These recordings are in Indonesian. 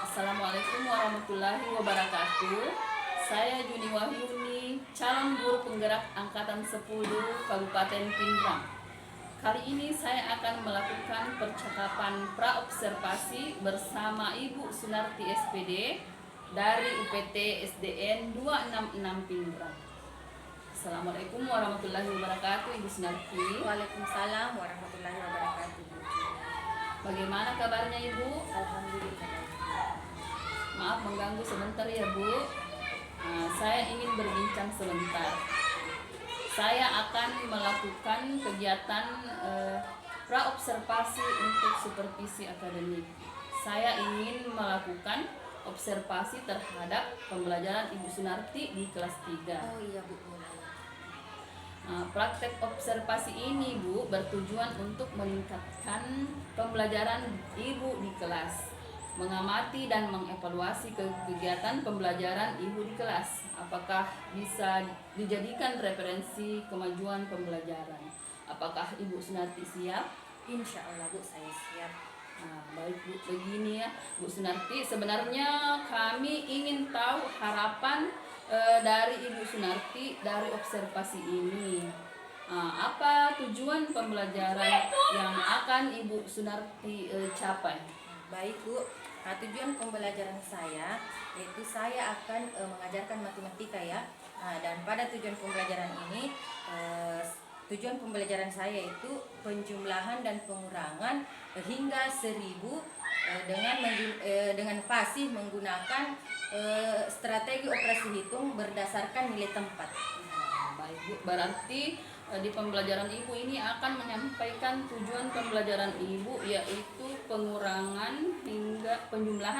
Assalamualaikum warahmatullahi wabarakatuh. Saya Juni Wahyuni, calon guru penggerak Angkatan 10 Kabupaten Pindrang. Kali ini saya akan melakukan percakapan praobservasi bersama Ibu Sunarti SPD dari UPT SDN 266 Pindrang. Assalamualaikum warahmatullahi wabarakatuh, Ibu Sunarti. Waalaikumsalam warahmatullahi wabarakatuh. Bagaimana kabarnya, Ibu? Alhamdulillah. Maaf mengganggu sebentar ya, Bu. Saya ingin berbincang sebentar. Saya akan melakukan kegiatan praobservasi untuk supervisi akademik. Saya ingin melakukan observasi terhadap pembelajaran Ibu Sunarti di kelas 3. Oh iya, Bu. Praktek observasi ini, Bu, bertujuan untuk meningkatkan pembelajaran Ibu di kelas, mengamati dan mengevaluasi kegiatan pembelajaran Ibu di kelas. Apakah bisa dijadikan referensi kemajuan pembelajaran? Apakah Ibu Sunarti siap? Insya Allah, Bu, saya siap. Baik, Bu. Begini ya, Bu Sunarti, sebenarnya kami ingin tahu harapan dari Ibu Sunarti dari observasi ini. Apa tujuan pembelajaran yang akan Ibu Sunarti capai? Baik, Bu. Tujuan pembelajaran saya yaitu saya akan mengajarkan matematika ya. Dan pada tujuan pembelajaran ini tujuan pembelajaran saya itu penjumlahan dan pengurangan hingga 1000 dengan fasih menggunakan strategi operasi hitung berdasarkan nilai tempat. Baik, Bu. Berarti di pembelajaran Ibu ini akan menyampaikan tujuan pembelajaran Ibu, yaitu penjumlahan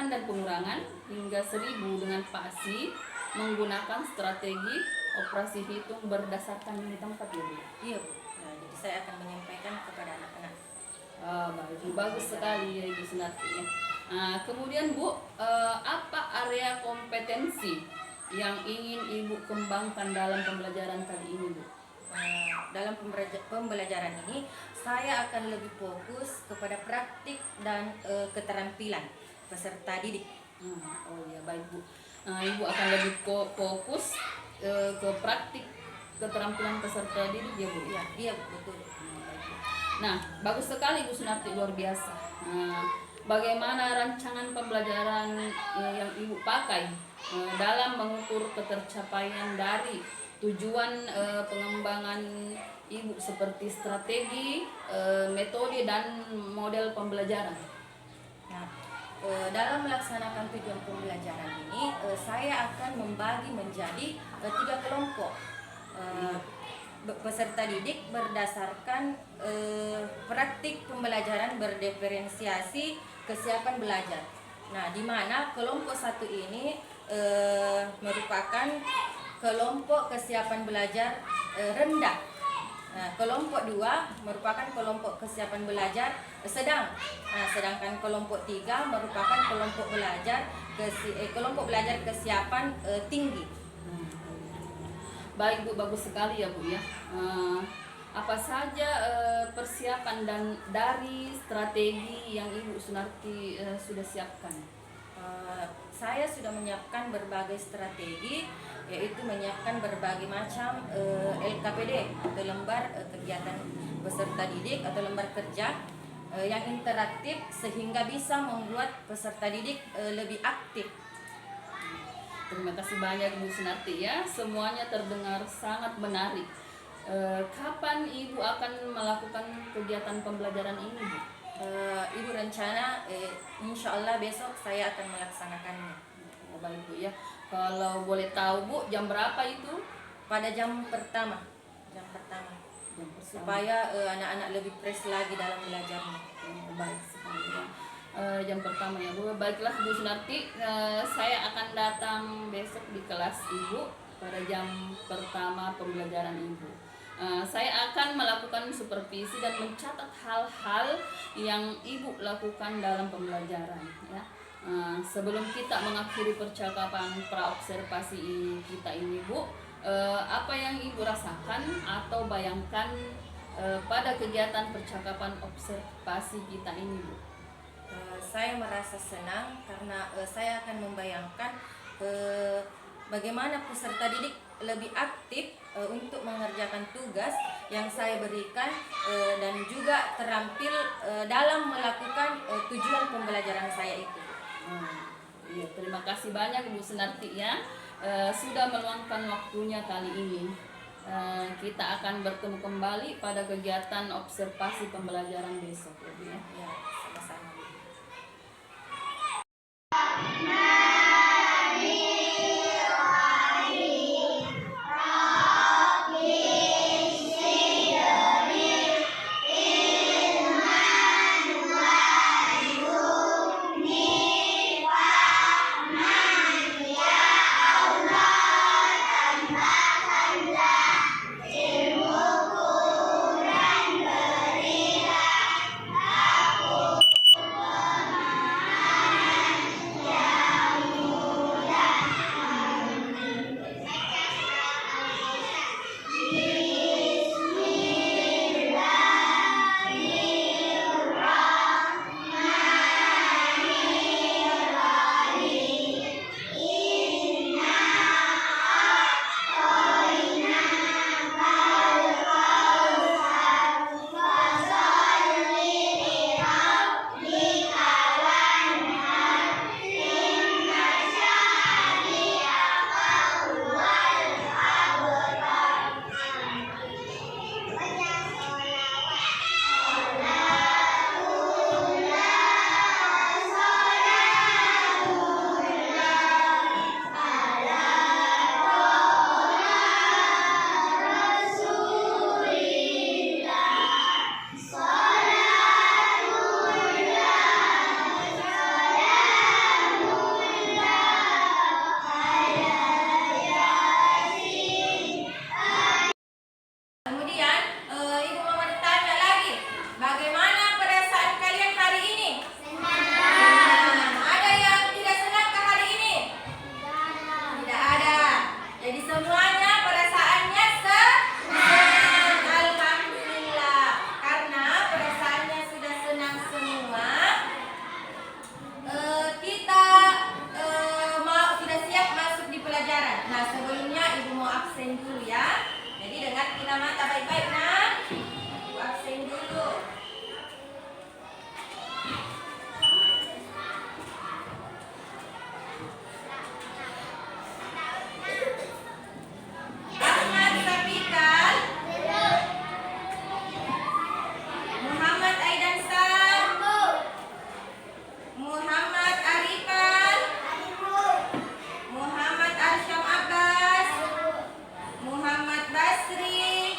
dan pengurangan hingga 1000 dengan fasih menggunakan strategi operasi hitung berdasarkan nilai tempat, ya, Bu. Iya, Bu. Jadi saya akan menyampaikan kepada anak-anak. Baik, bagus sekali ya, Ibu Sunarti. Kemudian, Bu, apa area kompetensi yang ingin Ibu kembangkan dalam pembelajaran kali ini, Bu? Dalam pembelajaran ini saya akan lebih fokus kepada praktik dan keterampilan peserta didik. Oh ya, baik, Bu. Ibu akan lebih fokus ke praktik keterampilan peserta didik, ya, Bu? Iya, betul. Baik, Bu. Nah, bagus sekali, Bu Sunarti, luar biasa. Bagaimana rancangan pembelajaran yang Ibu pakai dalam mengukur ketercapaian dari tujuan pengembangan Ibu seperti strategi, metode dan model pembelajaran? Dalam melaksanakan tujuan pembelajaran ini saya akan membagi menjadi 3 kelompok peserta didik berdasarkan praktik pembelajaran berdiferensiasi kesiapan belajar. Nah, di mana kelompok 1 ini merupakan kelompok kesiapan belajar rendah. Nah, kelompok 2 merupakan kelompok kesiapan belajar sedang. Sedangkan kelompok 3 merupakan kelompok belajar kesiapan tinggi. Baik, Bu, bagus sekali ya, Bu, ya. Apa saja persiapan dan dari strategi yang Ibu Sunarti sudah siapkan? Saya sudah menyiapkan berbagai strategi, yaitu menyiapkan berbagai macam LKPD atau lembar kegiatan peserta didik atau lembar kerja yang interaktif sehingga bisa membuat peserta didik lebih aktif. Terima kasih banyak, Ibu Sunarti, ya. Semuanya terdengar sangat menarik. Kapan Ibu akan melakukan kegiatan pembelajaran ini, Bu? Ibu rencana insya Allah besok saya akan melaksanakannya. Baik, Bu, ya. Kalau boleh tahu, Bu, jam berapa itu? Pada jam pertama. Supaya anak-anak lebih fresh lagi dalam belajarnya. Baik sekali, ya. jam pertama ya Bu. Baiklah Bu Sunarti, saya akan datang besok di kelas Ibu pada jam pertama pembelajaran Ibu. Saya akan melakukan supervisi dan mencatat hal-hal yang Ibu lakukan dalam pembelajaran ya. Sebelum kita mengakhiri percakapan praobservasi kita ini Bu, apa yang Ibu rasakan atau bayangkan pada kegiatan percakapan observasi kita ini Bu? Saya merasa senang karena saya akan membayangkan bagaimana peserta didik lebih aktif untuk mengerjakan tugas yang saya berikan dan juga terampil dalam melakukan tujuan pembelajaran saya itu. Iya, terima kasih banyak Bu Sunarti ya, sudah meluangkan waktunya kali ini. Kita akan bertemu kembali pada kegiatan observasi pembelajaran besok ya Bu ya. Ya, sama-sama. Kemudian Ibu mau bertanya lagi, bagaimana perasaan kalian hari ini? Senang. Ada yang tidak senang ke hari ini? Tidak ada. Jadi semuanya perasaannya senang. Alhamdulillah. Karena perasaannya sudah senang semua, kita sudah siap masuk di pelajaran. Nah, sebelumnya Ibu mau absen dulu ya. Jadi dengar kita mata baik-baik nak. Ibu absen dulu. Ahmad Safikal, Muhammad Aidansar, Muhammad Arifan, Muhammad Arsyam Abbas, Muhammad Basri,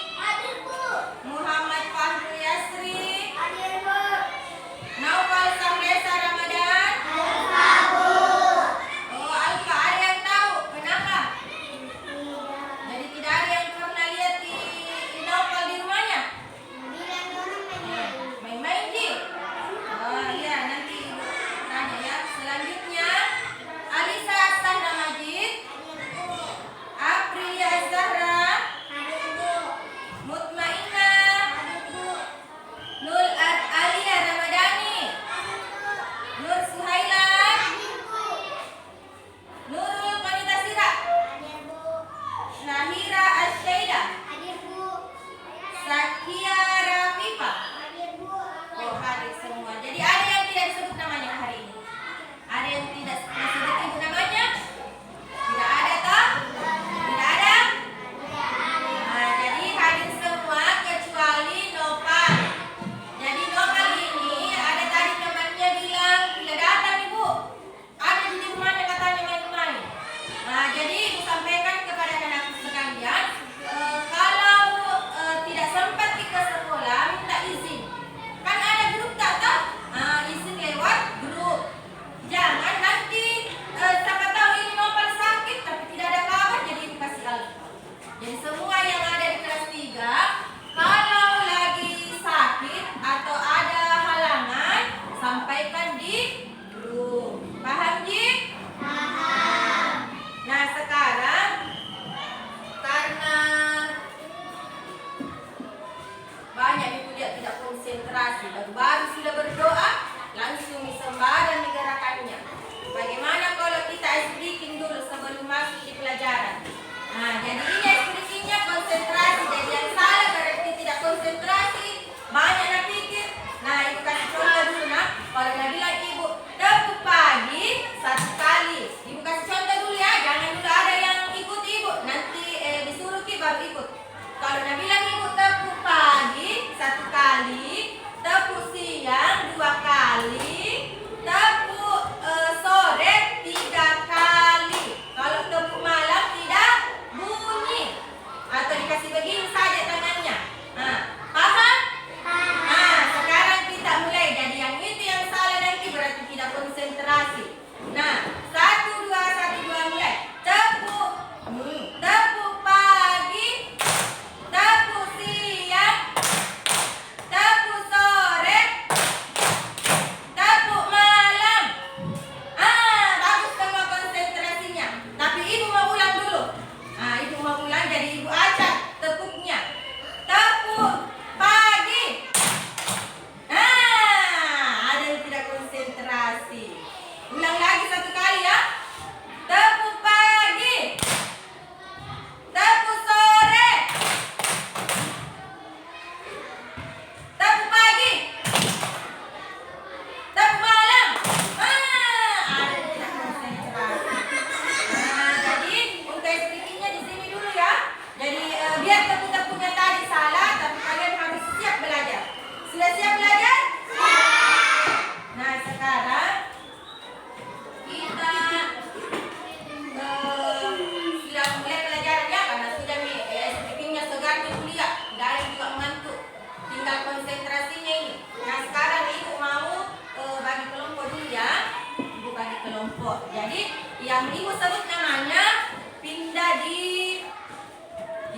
yang ibu sebut namanya pindah di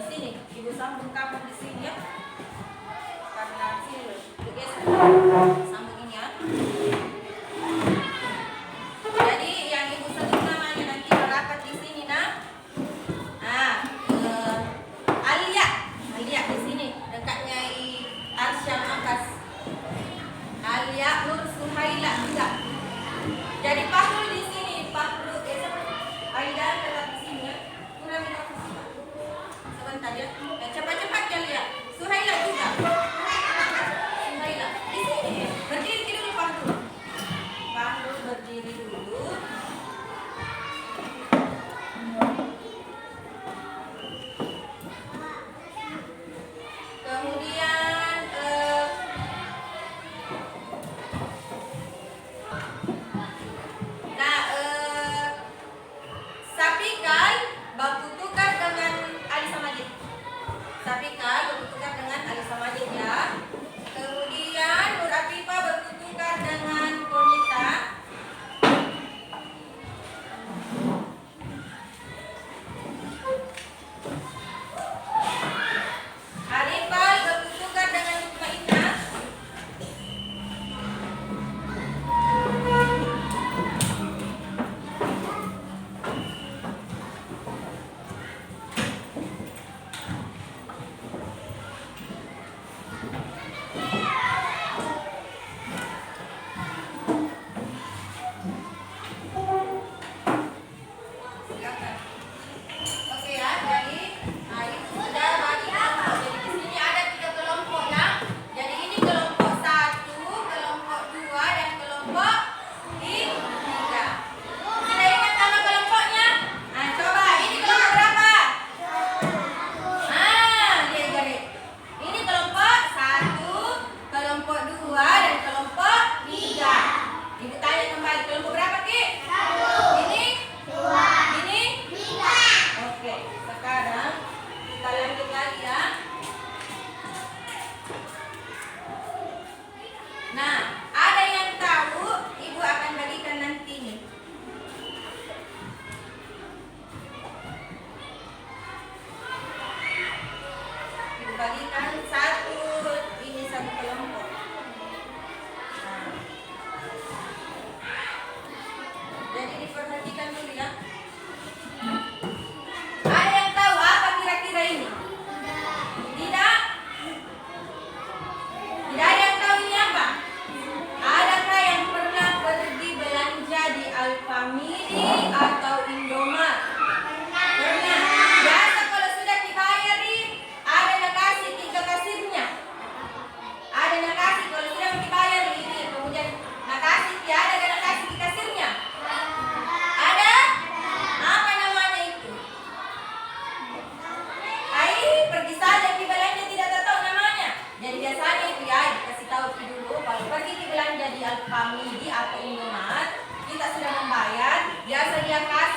sini. Ibu sambung kapan di sini ya? Karena sini bergeser. Sambung ini ya. Jadi yang ibu sebut namanya nanti rapat di sini nah. Alia di sini dekatnya Arsyam Abbas. Alia Nur Suhaila juga. Jadi Fahrul di sini, Fahrul Aida tetap di sini ya. Kurang aku suka. Sebentar ya. Cepat-cepat ya lihat. Suhaila juga. Suhaila di sini. Berdiri dulu Fahrul. Fahrul berdiri dulu. Kemudian Sapikal baku tukar dengan Alisa Majid. Sapikal baku tukar dengan Alisa Majid ya. Kemudian Nur Afifah baku tukar dengan Konita. Arifal baku tukar dengan Mutmainah. Silakan. Oke ya, jadi itu sudah bagi kelompok. Jadi di sini ada 3 kelompok ya. Jadi ini kelompok 1, kelompok 2 dan kelompok 3. Sudah ingat nama kelompoknya? Nah, coba ini kelompok berapa? Lihat garis. Ini kelompok 1, kelompok 2 dan kelompok 3. Ibu tanya kembali, kelompok berapa, Ki? 1. Ini? 2. Ini? 3. Oke, sekarang kita lanjut lagi ya. Nah, ada yang tahu ibu akan bagikan nanti nih. Ibu bagikan ini satu kelompok. Nah, jadi diperhatikan dulu ya. Ada yang tahu apa kira-kira ini? Tidak? Tidak ada yang tahu ini apa? Adakah yang pernah pergi belanja di Alfamidi atau Indomaret? Pernah. Biasa kalau sudah dibayari, ada nak kasih ke kasirnya. Ada nak kasih kalau sudah dibayar ini, kemudian nak kasih, ada nak kasih ke kasirnya. Ada? Apa namanya itu? Pergi saja di belanja tidak tahu namanya. Jadi biasanya itu ya kasih tahu dulu kalau pergi di belanja di Alfamidi atau Indomaret, kita sudah membayar, biasa dia kasih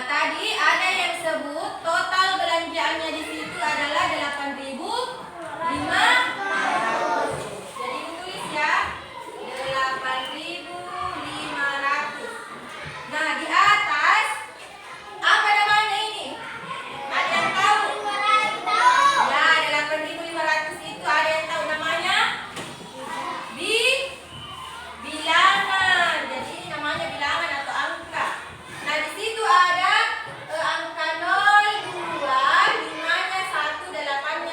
Tadi ada yang sebut total belanjaannya di situ adalah 8.500. Jadi ditulis ya, 8.500. Nah, di atas apa namanya ini? Ada yang tahu? Ya, 8.500 itu ada yang tahu namanya? Bilangan. Jadi ini namanya bilangan atau angka. Nah, di situ ada angka 02, 5-nya 1, 8-nya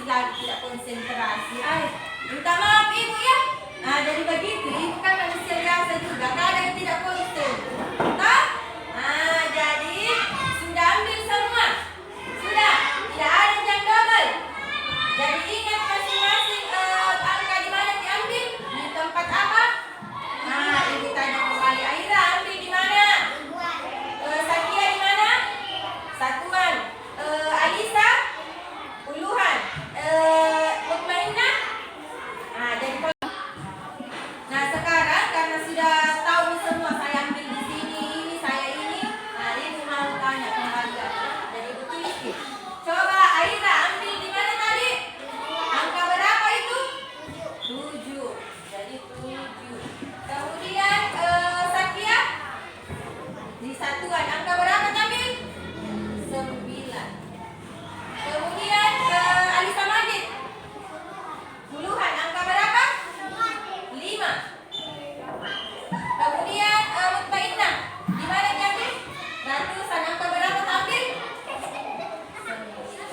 lagi tidak konsentrasi. Minta maaf ibu ya. Nah jadi begitu, ibu kan manusia biasa juga, kadang tidak konsen. Toh? Nah jadi sudah ambil semua, sudah tidak ada yang double. Jadi ingat masing-masing angka di mana diambil, di tempat apa? Nah ibu tanya kembali, Aira ambil di mana? Sakia di mana? Satuan. Alisa puluhan. Mutmainah. Nah jadi nah sekarang karena sudah tahu semua, saya ambil di sini, ini saya ini. Nah ibu mau tanya kembali lagi. Jadi ibu tulis. Coba Aira ambil di mana tadi? Angka berapa itu? 7. Jadi 7. Kemudian Sakia di satuan angka berapa ambil? 9. Kemudian Alisa Majid puluhan angka berapa? 5. Kemudian Mutmainah di mana diambil? Ratusan angka berapa ambil? 9.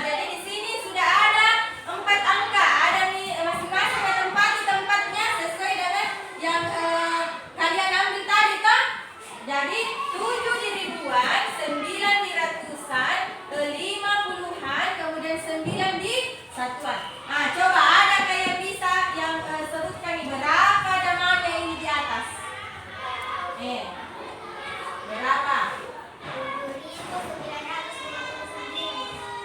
Jadi di sini sudah ada 4 angka. Ada nih masing-masing tempati tempatnya sesuai dengan yang kalian ambil tadi toh. Jadi 7 di ribuan, 9 di ratusan, 5 puluhan, kemudian 9 di satuan. Coba ada kayak bisa yang sebutkan nih berapa damanya ini di atas? Berapa?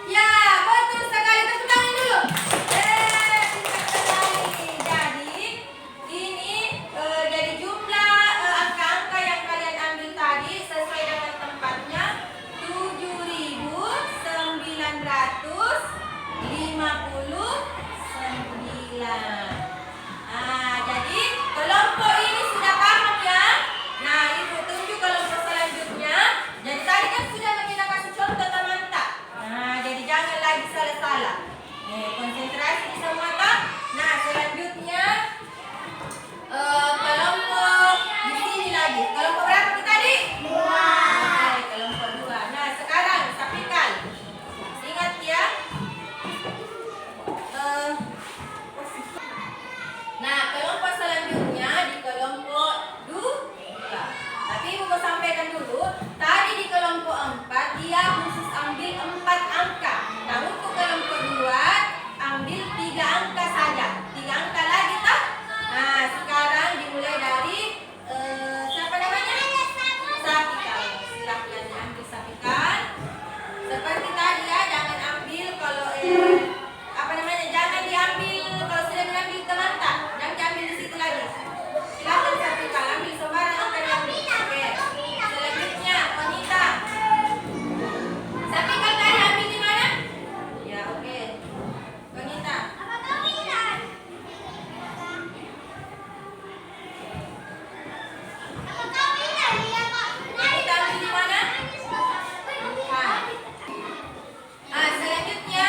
Ya, betul sekali. Tepuk tangan dulu. Pintar sekali. Jadi ini jadi jumlah angka-angka yang kalian ambil tadi sesuai dengan tempatnya 7.959. Jadi kelompok ini sudah paham ya. Nah ibu tunjuk kelompok selanjutnya. Jadi tadi kan sudah kita kasih contoh teman-teman. Nah jadi jangan lagi salah-salah. Konsentrasi di semua toh. Nah selanjutnya kelompok di sini lagi. Kelompok berapa kita tadi? 2. Oke, kelompok 2. Nah sekarang Sapikal. Ingat ya. Nah kelompok selanjutnya di kelompok 2. Tapi ibu mau sampaikan dulu. Tadi di kelompok 4 dia khusus ambil 4 angka. Nah untuk kelompok 2 ambil 3 angka saja. 3 angka lagi toh. Nah sekarang dimulai dari siapa namanya? Sapikal. Silahkan diambil Sapikal. Seperti tadi ya, jangan ambil kalau jangan diambil kalau sudah mengambil teman tak. Jangan diambil di situ lagi. Silahkan Sapikal ambil sembarang angka diambil. Oke. Selanjutnya wanita. Sapikal tadi ambil di mana? Ya oke. Wanita. Wanita ambil di mana? Selanjutnya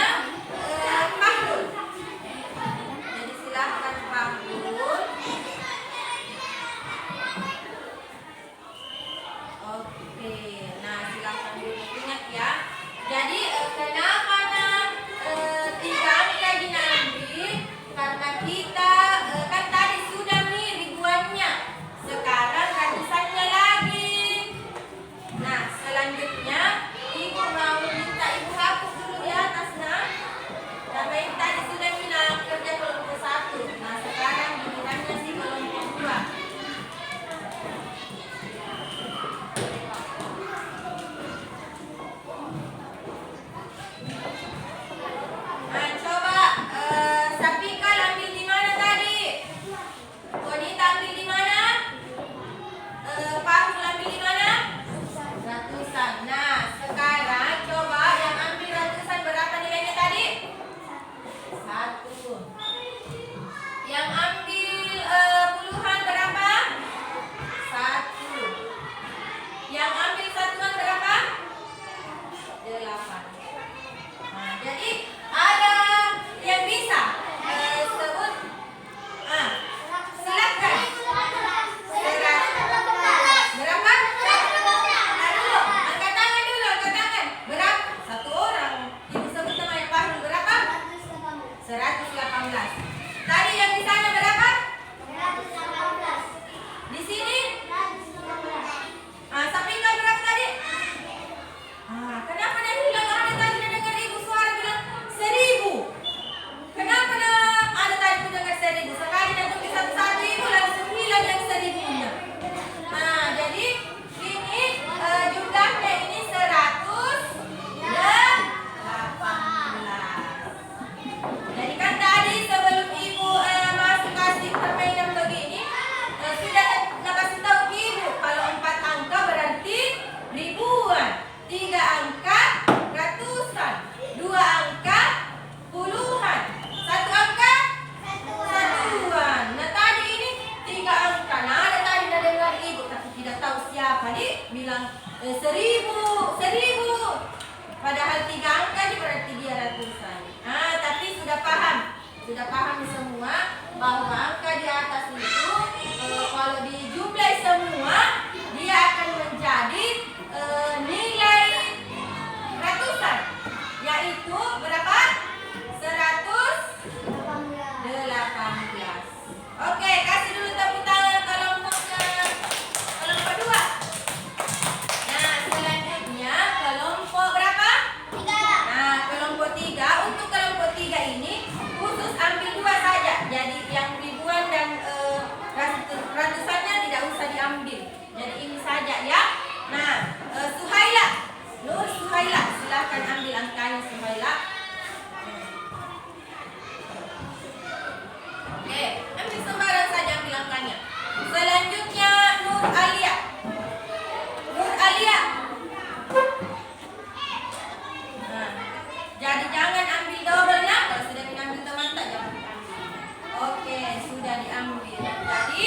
118. Tadi yang di sana berapa? 118. Di sini? 119. Sapika berapa tadi? Kenapa dia bilang ada tadi dengar ibu suara bilang 1000? Kenapa ada tadi ku dengar 1000? Sekali dan tulis satu-satu ibu langsung hilang yang 1000-nya. Jadi ini jumlahnya ini 118. Jadi kan tadi sebelum ibu masuk kasih permainan begini sudah kasih tahu ibu kalau 4 angka berarti ribuan, 3 angka ratusan, 2 angka puluhan, 1 angka satuan. Nah tadi ini 3 angka. Nah ada tadi dah dengar ibu tapi tidak tahu siapa nih bilang 1000. Padahal 3 angka ini berarti dia ratusan. Tapi sudah paham semua bahwa angka di atas itu kalau dijumlah semua dia akan menjadi nilai ratusan, yaitu berapa? 118. Oke, kasih dulu tepuk tangan kelompok 2. Nah, selanjutnya kelompok berapa? 3. Kelompok 3. Untuk kelompok 3 ini khusus ambil 2 saja. Jadi yang ribuan dan ratusannya tidak usah diambil. Jadi ini saja ya. Nah, Nur Suhaila, silahkan ambil angkanya Suhaila. Oke, ambil sembarang saja ambil angkanya. Selanjutnya Nur Alia. Jadi jangan ambil double ya. Kalau sudah diambil teman tak jangan diambil. Oke, sudah diambil. Jadi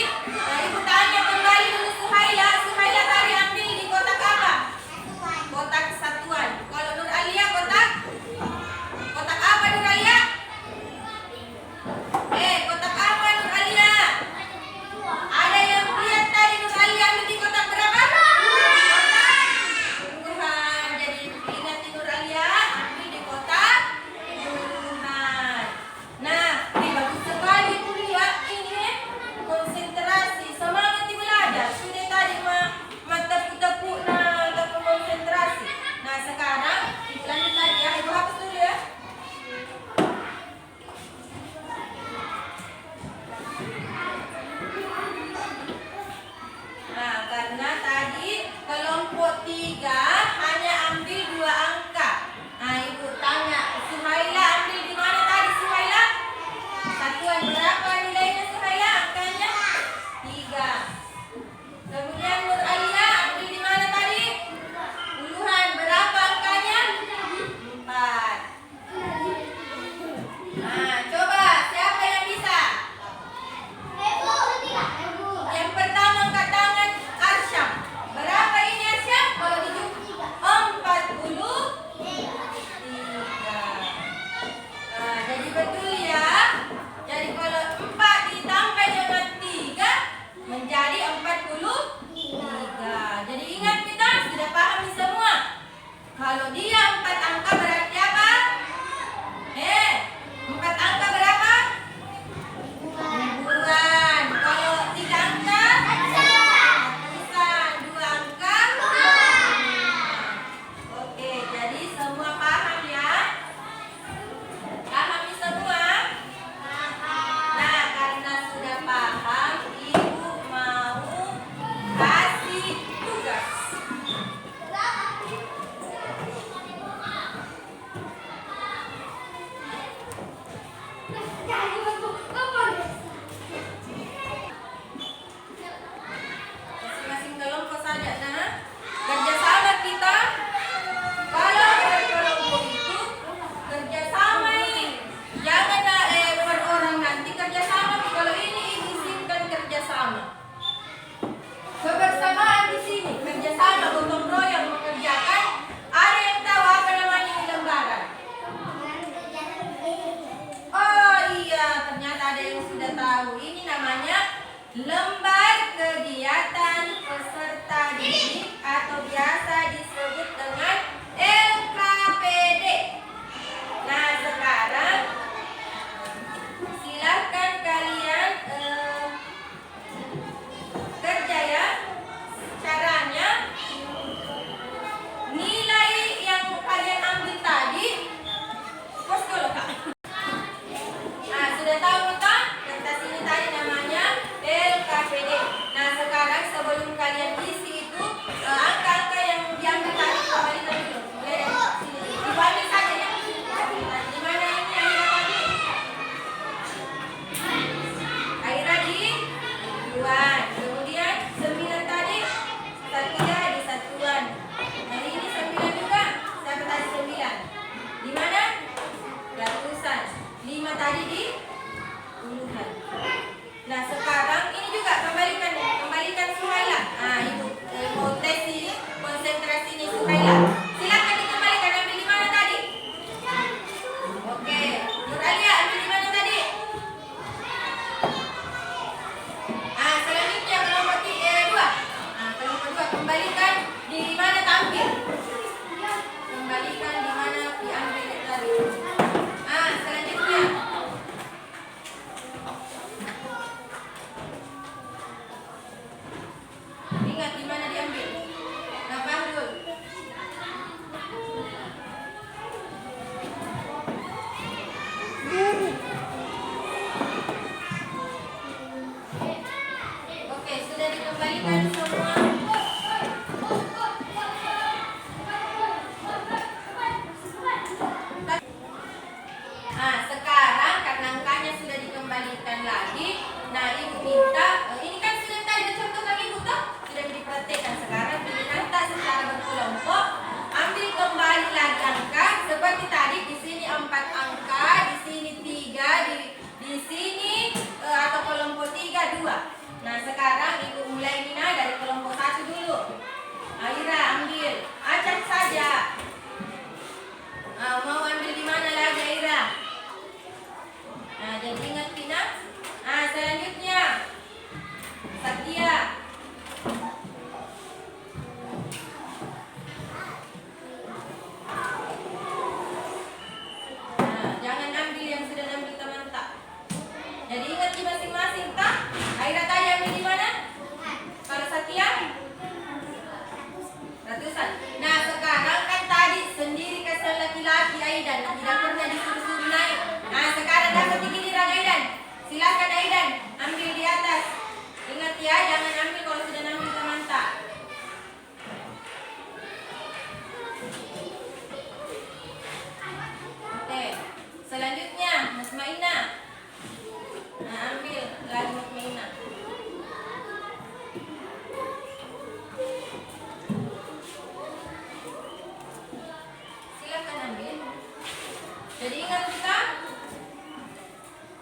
ibu tanya kembali dulu Suhaila tadi ambil di kotak apa? Kotak satuan. Kalau Nur Alia kotak apa Nur Alia? Kotak apa Nur Alia? Ada yang lihat tadi Nur Alia ambil di kotak berapa? Kotak puluhan. Jadi ingat Nur Alia ambil di kotak puluhan. Nah, bagus sekali ibu lihat ini konsentrasi, semangat ibu belajar. Sudah tadi tepuk-tepuk tepuk konsentrasi. Nah sekarang ibu lanjut lagi ya. Ibu hapus dulu ya. Nah, karena tadi kelompok 3 hanya ambil 2 angka. Nah, ibu tanya Suhaila ambil di mana tadi Suhaila? Satuan berapa nilainya Suhaila? Angkanya 3. Kemudian Nur Alia ambil di mana tadi? Puluhan. Berapa angkanya? 4. Nah, coba siapa yang bisa? Yang pertama angkat tangan Arsyam. Berapa ini Arsyam? Kalau dijumlah 43. Nah, jadi betul ya. Jadi kalau 4 ditambah dengan 3 menjadi 43. Jadi ingat kita sudah paham semua. Kalau dia 4 angka berarti apa? 4 angka berapa? Ribuan. Kalau 3 angka? Ratusan. 2 angka? Oke, jadi semua paham ya? Paham semua? Nah, karena sudah paham, ibu mau kasih tugas. Masing-masing kelompok saja. Nah, kerjasama kita kalau berkelompok itu kerjasama ini. Jangan per orang nanti kerjasama. Kalau ini izinkan kerjasama. Kebersamaan di sini kerjasama, gotong royong mengerjakan. Ada yang tahu apa namanya ini lembaran? Oh iya, ternyata ada yang sudah tahu. Ini namanya lembar kegiatan peserta didik atau biasa disebut dengan LKPD. Nah sekarang tadi di puluhan. Nah sekarang ini juga kembalikan Suhaila. Nah ibu mau tes ini konsentrasi ini Suhaila. Silakan dikembalikan, ambil di mana tadi? Oke, Nur Alia ambil di mana tadi? Selanjutnya kelompok 2. Kelompok 2 kembalikan di mana tampil? Kembalikan di mana diambil tadi. Selanjutnya ingat di mana diambil. Nah, Bahrul. Oke, sudah dikembalikan semua. Sekarang karena angkanya sudah dikembalikan lagi. Nah, ibu minta, ini kan sudah tadi contohkan ibu toh, sudah dipraktekkan. Sekarang pilih angka secara berkelompok. Ambil kembali lagi angka seperti tadi. Di sini 4 angka, di sini 3, di sini atau kelompok 3 2. Nah, sekarang ibu mulai Nina dari kelompok 1 dulu. Aira ambil, acak saja. Mau ambil di mana lagi Aira? Nah, jadi ingat Tina. Selanjutnya Satya. Jangan ambil yang sudah ambil teman tak. Jadi ingat di masing-masing tak. Aira tadi ambil di mana? Kalau Satya? Ratusan. Nah, sekarang kan tadi sendiri kesel laki-laki Aidan. Tidak pernah disuruh-suruh naik. Nah, sekarang dapat giliran Aidan. Silakan Aidan, ambil di atas. Ingat ya, jangan ambil kalau sudah ambil teman tak. Oke, selanjutnya Musmaina. Nah, ambil lagi Musmaina. Silakan ambil. Jadi ingat kita,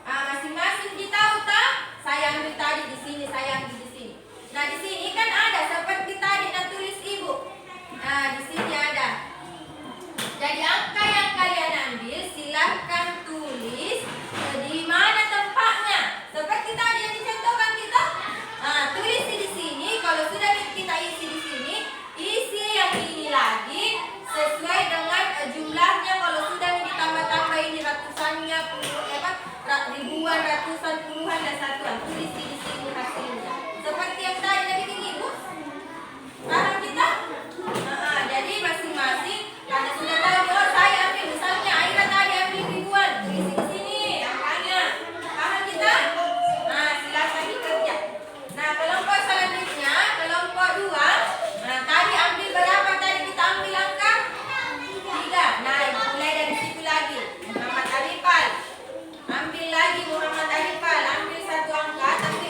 masing-masing kita tak. Saya ambil tadi di sini, saya ambil di sini. Nah di sini kan ada seperti tadi yang tulis ibu. Nah di sini ada. Jadi angka yang kalian ambil silahkan tulis di mana tempatnya. Seperti tadi yang dicontohkan kita. Tulis di sini. Kalau sudah kita isi di sini, isi yang ini lagi sesuai dengan jumlahnya. Kalau sudah ditambah-tambah ini ratusannya, ribuan, ratusan, puluhan dan satuan. Tulis di sini hasilnya. Seperti yang tadi yang bikin ibu. Paham kita? Jadi masing-masing karena sudah tahu oh saya ambil misalnya Aira tadi ambil ribuan, tulis di sini angkanya. Paham kita? Silakan dikerja. Nah, kelompok selanjutnya, kelompok 2. Nah, tadi ambil berapa tadi kita ambil angka? 3. Nah, ibu mulai dari situ lagi. Muhammad Arifal. Ambil lagi Muhammad Arifal, ambil satu angka tapi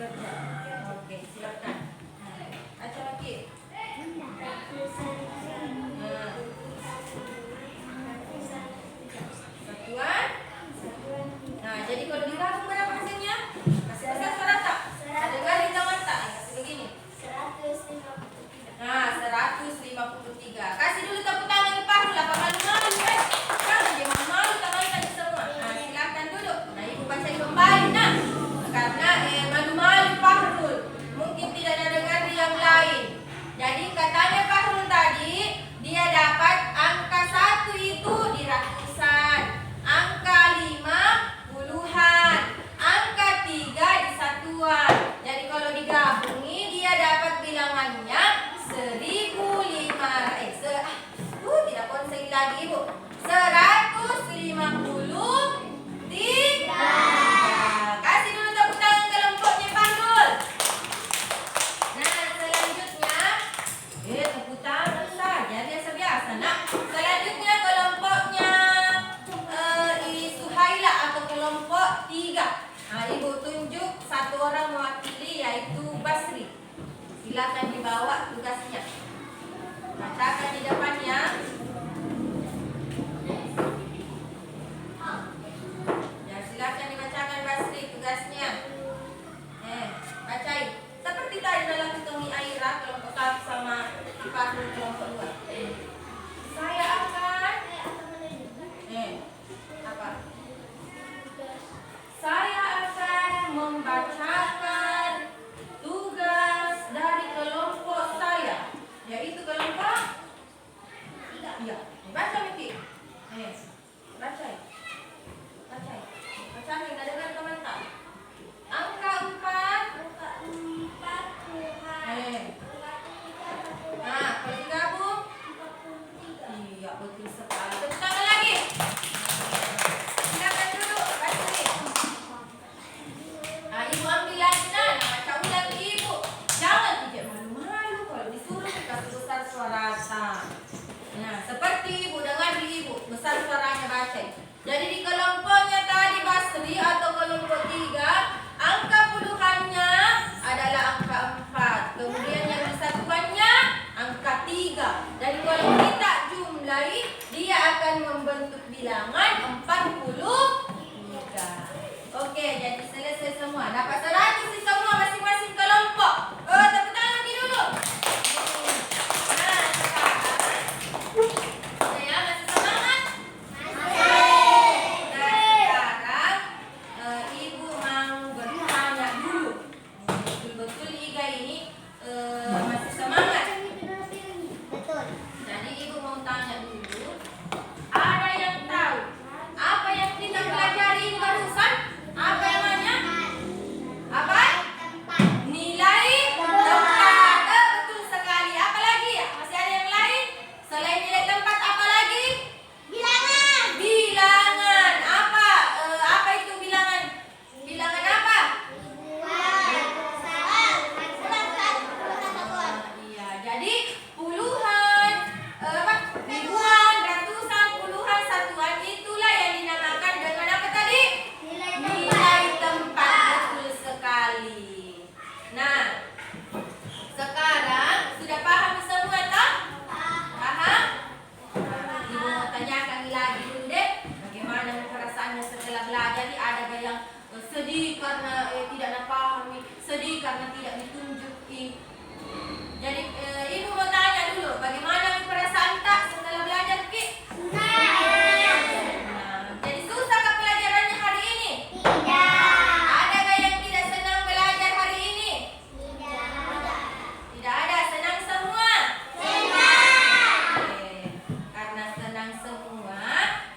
kerja. Oke, silakan. Baca lagi. Satuan. Nah, jadi kalau digabung berapa hasilnya? Kasih besar suara tak? Ada garis tangan tak? Kasih begini. 153. Nah, 153. Kasih dulu tepuk tangan ke Fahrul. Apa malu-malu, Jangan dia malu-malu tangan tadi semua. Nah, silakan duduk. Nah, ibu baca kembali, nah. Karena malu-malu Fahrul. Mungkin tidak ada dengar yang lain. Jadi katanya Fahrul tadi, dia dapat angka 1 itu di ratusan, angka 5 puluhan, angka 3 di satuan. Jadi kalau digabungi dia dapat bilangannya 1.005. Tidak konsen lagi ibu. 153. Kasih dulu tepuk tangan kelompoknya Fahrul. Nah, selanjutnya tepuk tangan saja biasa-biasa. Nah, selanjutnya kelompoknya Suhaila atau kelompok 3. Nah, ibu tunjuk satu orang mewakili yaitu Basri. Silakan dibawa tugasnya. Bacakan di depannya. Ya, silakan dibacakan Basri tugasnya. Bacain. Seperti tadi dalam hitungi Aira kelompok 1 sama Fahrul kelompok 2. Saya akan apa? Saya akan membacakan tugas dari kelompok saya, yaitu kelompok 3. Iya, baca Miki. Baca. Baca yang ada dengan komentar. Angka 4. Nah, kalau digabung 43. Iya, betul sekali. Tepuk tangan lagi. Silakan duduk, Basri. Nah, ibu ambil lagi baca ulang ibu. Jangan tidak malu-malu kalau disuruh kasih besar suara. Nah, seperti ibu dengar di ibu besar suaranya baca. Jadi di kelompoknya tadi Basri atau kelompok 3, angka puluhannya adalah angka 4. Kemudian yang disatuannya angka 3. Jadi kalau kita jumlahi, dia akan membentuk bilangan 43. Oke, jadi selesai semua. Dapat 100 di semua masing-masing kelompok. Tepuk tangan lagi dulu. Nah, sekarang saya masih semangat? Nah, sekarang ibu mau bertanya dulu. Betul-betul Iga ini masih semangat. Betul. Jadi ibu mau tanya dulu. Ada yang tahu apa yang kita pelajari ini barusan? Apa namanya? Apa? Nilai tempat. Betul sekali. Apa lagi ya? Masih ada yang lain? Selain nilai tempat apa lagi? Bilangan. Bilangan. Apa itu bilangan? Bilangan apa? Iya, jadi puluhan, ribuan, ratusan, puluhan, satuan itulah yang dinamakan dengan apa tadi? Nilai tempat. Betul sekali. Nah, sekarang sudah paham semua tak? Paham? Ibu mau tanyakan lagi dulu deh. Bagaimana perasaannya setelah belajar? Ada yang sedih karena tidak pahami, sedih karena tidak ditunjuki. Jadi ibu mau tanya dulu, bagaimana perasaan tak setelah belajar Ki? Nah, jadi susah ke pelajarannya hari ini? Adakah yang tidak senang belajar hari ini? Tidak ada, senang semua? Oke, karena senang semua,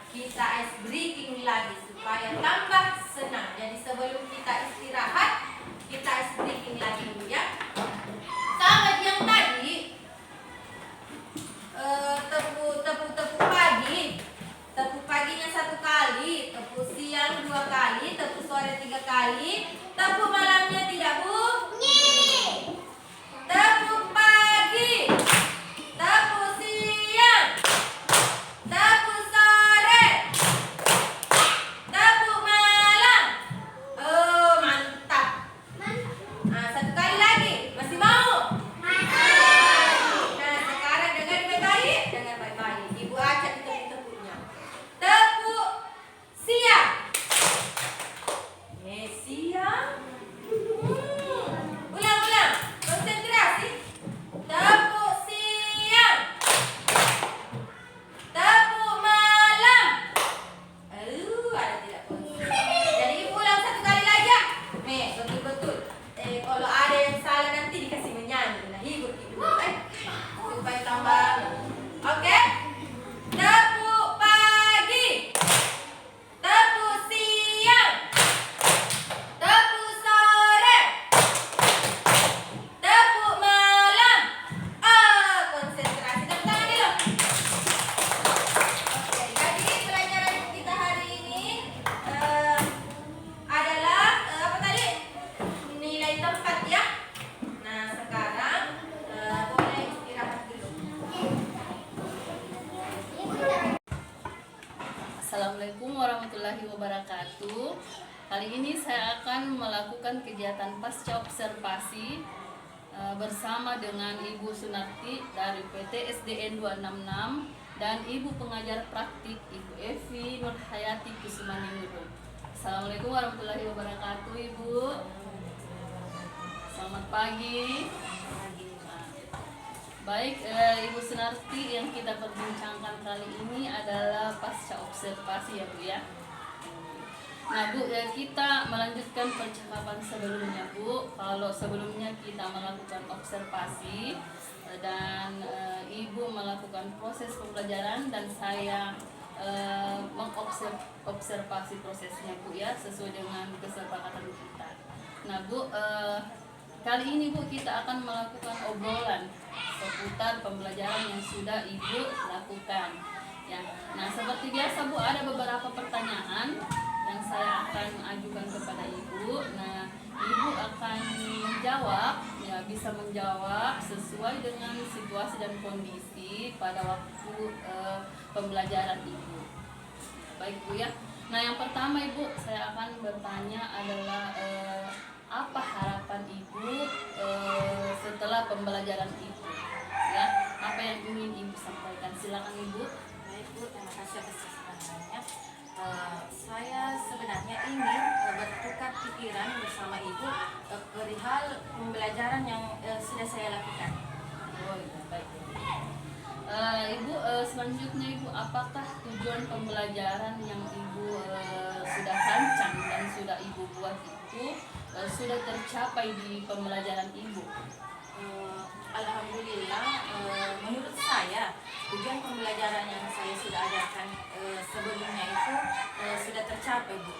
kita ice breaking lagi supaya tambah senang. Jadi sebelum kita istirahat, kita ice breaking lagi dulu ya. Sama yang tadi, tepu pagi, tepu paginya 1 kali, tepu siang 2 kali, tepu sore 3 kali, tepu malamnya tidak Bu? Tepu pagi, tepu siang, tepu sore, tepu malam. Oh, mantap. Assalamualaikum warahmatullahi wabarakatuh. Kali ini saya akan melakukan kegiatan pasca observasi bersama dengan Ibu Sunarti dari PT SDN 266 dan Ibu pengajar praktik Ibu Evi Nurhayati Kusumaningrum. Assalamualaikum warahmatullahi wabarakatuh, Ibu. Selamat pagi. Baik, Ibu Sunarti, yang kita perbincangkan kali ini adalah pasca observasi ya Bu ya. Nah Bu, kita melanjutkan percakapan sebelumnya Bu. Kalau sebelumnya kita melakukan observasi dan Ibu melakukan proses pembelajaran dan saya mengobservasi prosesnya Bu ya, sesuai dengan kesepakatan kita. Nah Bu, kali ini Bu kita akan melakukan obrolan seputar pembelajaran yang sudah Ibu lakukan. Ya, nah seperti biasa Bu, ada beberapa pertanyaan yang saya akan ajukan kepada Ibu. Nah, Ibu akan menjawab, ya bisa menjawab sesuai dengan situasi dan kondisi pada waktu pembelajaran Ibu. Baik Bu ya. Nah yang pertama Ibu, saya akan bertanya adalah apa harapan Ibu setelah pembelajaran Ibu? Ya, apa yang ingin Ibu sampaikan? Silakan Ibu. Baik Bu, terima kasih atas kesempatannya. Saya sebenarnya ingin bertukar pikiran bersama Ibu perihal pembelajaran yang sudah saya lakukan. Oh, ya, baik. Ibu, selanjutnya Ibu, apakah tujuan pembelajaran yang Ibu sudah rancang dan sudah Ibu buat itu sudah tercapai di pembelajaran Ibu? Alhamdulillah, menurut saya tujuan pembelajaran yang saya sudah ajarkan sebelumnya itu sudah tercapai Bu.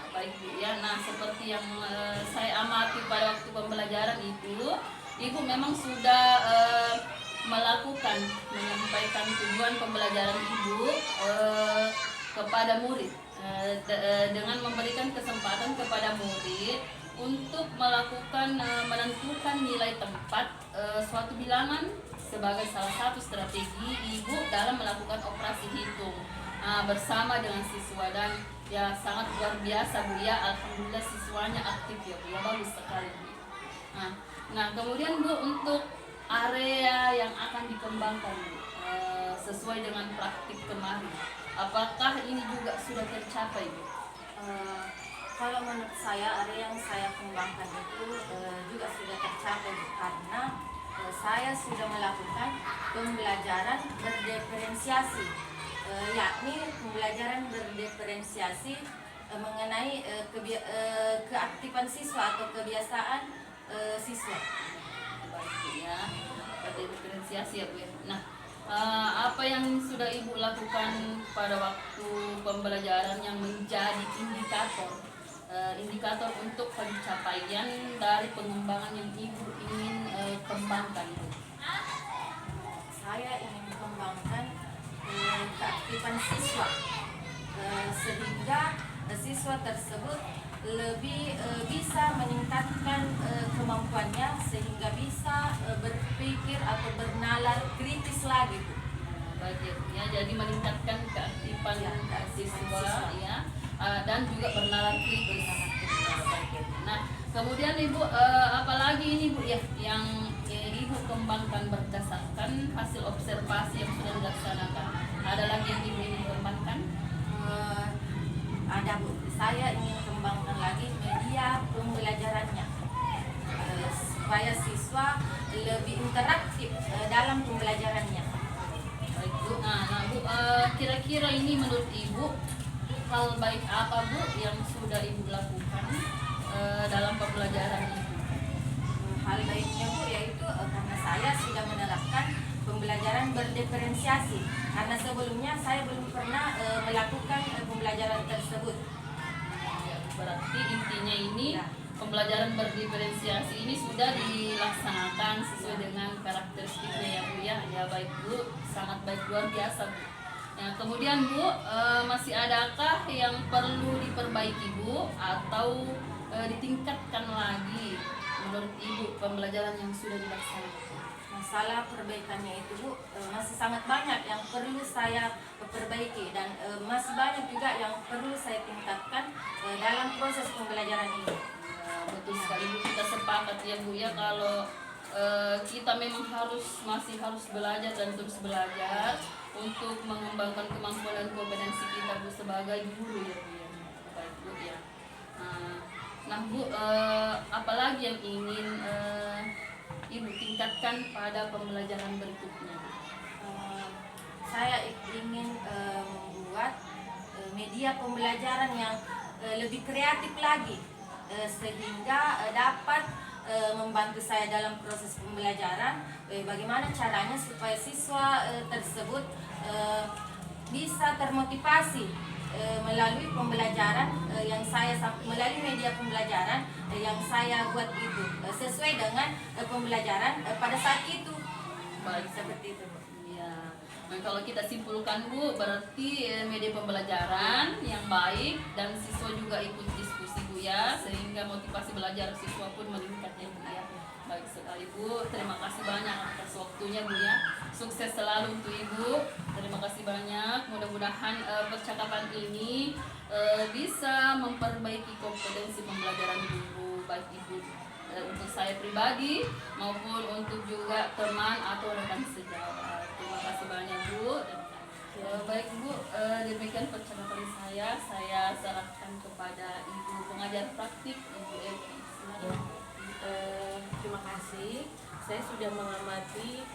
Baik Bu ya. Nah seperti yang saya amati pada waktu pembelajaran itu, Ibu memang sudah melakukan menyampaikan tujuan pembelajaran Ibu kepada murid dengan memberikan kesempatan kepada murid untuk melakukan menentukan nilai tempat suatu bilangan sebagai salah satu strategi Ibu dalam melakukan operasi hitung bersama dengan siswa, dan ya sangat luar biasa Bu ya. Alhamdulillah siswanya aktif ya Bu ya, bagus sekali Bu. Nah kemudian Bu, untuk area yang akan dikembangkan Bu, sesuai dengan praktik kemarin, apakah ini juga sudah tercapai Bu? Kalau menurut saya area yang saya kembangkan itu juga sudah tercapai Bu, karena saya sudah melakukan pembelajaran berdiferensiasi, yakni pembelajaran berdiferensiasi mengenai keaktifan siswa atau kebiasaan siswa. Baik Bu ya, berdiferensiasi ya Bu ya. Nah, apa yang sudah Ibu lakukan pada waktu pembelajaran yang menjadi indikator untuk pencapaian dari pengembangan yang Ibu ingin kembangkan Bu? Saya ingin mengembangkan keaktifan siswa sehingga siswa tersebut lebih bisa meningkatkan kemampuannya sehingga bisa berpikir atau bernalar kritis lagi Bu. Baik ya, jadi meningkatkan keaktifan siswa ya, dan juga bernalar kritis. Nah kemudian Ibu, apalagi ini Bu ya yang Ibu kembangkan berdasarkan hasil observasi yang sudah dilaksanakan? Ada lagi yang Ibu ingin kembangkan? Ada Bu, saya ingin kembangkan lagi media pembelajarannya supaya siswa lebih interaktif dalam pembelajarannya. Baik Bu. Nah Bu, kira-kira ini menurut Ibu hal baik apa Bu yang sudah Ibu lakukan dalam pembelajaran Ibu? Hal baiknya Bu yaitu karena saya sudah menerapkan pembelajaran berdiferensiasi, karena sebelumnya saya belum pernah melakukan pembelajaran tersebut. Ya, berarti intinya ini Ya. Pembelajaran berdiferensiasi ini sudah dilaksanakan sesuai dengan karakteristiknya ya Bu ya. Ya baik Bu, sangat baik, luar biasa Bu. Nah, kemudian Bu, masih adakah yang perlu diperbaiki Bu atau ditingkatkan lagi menurut Ibu pembelajaran yang sudah dilaksanakan? masalah perbaikannya itu Bu, masih sangat banyak yang perlu saya perbaiki dan masih banyak juga yang perlu saya tingkatkan dalam proses pembelajaran ini. Ya, betul sekali Bu, kita sepakat ya Bu ya kalau kita memang masih harus belajar dan terus belajar untuk mengembangkan kemampuan dan kompetensi kita Bu sebagai guru ya Bu ya. Baik Bu ya. Nah Bu, apalagi yang ingin Ibu tingkatkan pada pembelajaran berikutnya? Saya ingin membuat media pembelajaran yang lebih kreatif lagi sehingga dapat membantu saya dalam proses pembelajaran. Bagaimana caranya supaya siswa tersebut bisa termotivasi melalui pembelajaran melalui media pembelajaran yang saya buat itu sesuai dengan pembelajaran pada saat itu. Baik, Seperti itu Bu. ya. Nah, kalau kita simpulkan Bu, berarti media pembelajaran yang baik dan siswa juga ikut diskusi Bu ya, sehingga motivasi belajar siswa pun meningkat ya Bu ya. Baik sekali Bu, terima kasih banyak atas waktunya Bu ya. Sukses selalu untuk Ibu. Terima kasih banyak. Mudah-mudahan percakapan ini bisa memperbaiki kompetensi pembelajaran guru baik Ibu untuk saya pribadi maupun untuk juga teman atau rekan sejawat. Terima kasih banyak Bu. Baik Bu, demikian percakapan saya. Saya serahkan kepada Ibu pengajar praktik Ibu Evi. Silakan. Terima kasih. Saya sudah mengamati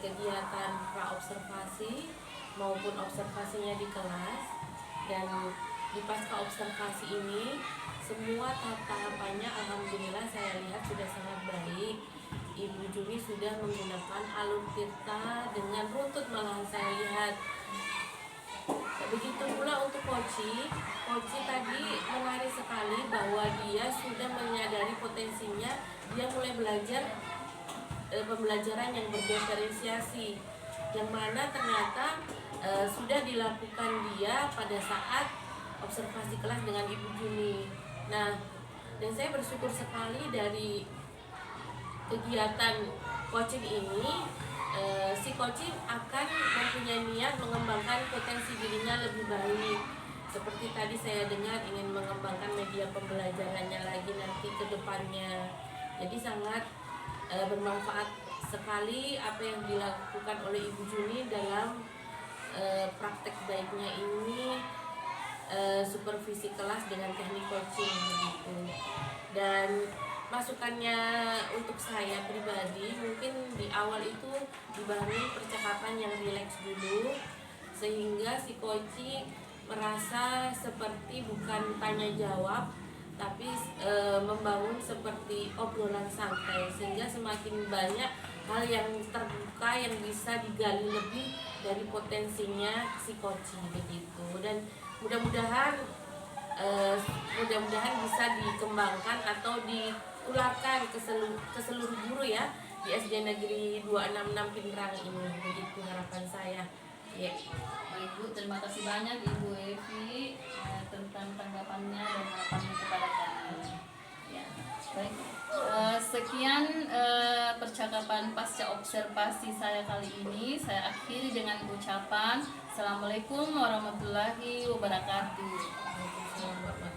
kegiatan praobservasi maupun observasinya di kelas, dan di pasca observasi ini semua tahapannya alhamdulillah saya lihat sudah sangat baik. Ibu Juli sudah menggunakan alur tirta dengan runtut, malahan saya lihat. Begitu pula untuk Koci tadi menarik sekali bahwa dia sudah menyadari potensinya, dia mulai belajar pembelajaran yang berdiferensiasi, yang mana ternyata sudah dilakukan dia pada saat observasi kelas dengan Ibu Juni. Nah, dan saya bersyukur sekali dari kegiatan coaching ini, si coaching akan mempunyai niat mengembangkan potensi dirinya lebih baik. Seperti tadi saya dengar ingin mengembangkan media pembelajarannya lagi nanti ke depannya. Jadi sangat bermanfaat sekali apa yang dilakukan oleh Ibu Juni dalam praktek baiknya ini, supervisi kelas dengan teknik coaching begitu. Dan masukannya untuk saya pribadi, mungkin di awal itu dibangun percakapan yang rileks dulu sehingga si coaching merasa seperti bukan tanya jawab tapi membangun seperti obrolan santai, sehingga semakin banyak hal yang terbuka yang bisa digali lebih dari potensinya si coaching begitu. Dan mudah-mudahan bisa dikembangkan atau ditularkan ke seluruh guru ya di SD Negeri 266 Pinrang ini, begitu harapan saya. Ya. Baik Bu, terima kasih banyak Ibu Evi tentang tanggapannya dan harapannya kepada kami. Ya, baik. Sekian percakapan pasca observasi saya kali ini. Saya akhiri dengan ucapan Assalamualaikum warahmatullahi wabarakatuh. Waalaikumsalam warahmatullahi wabarakatuh.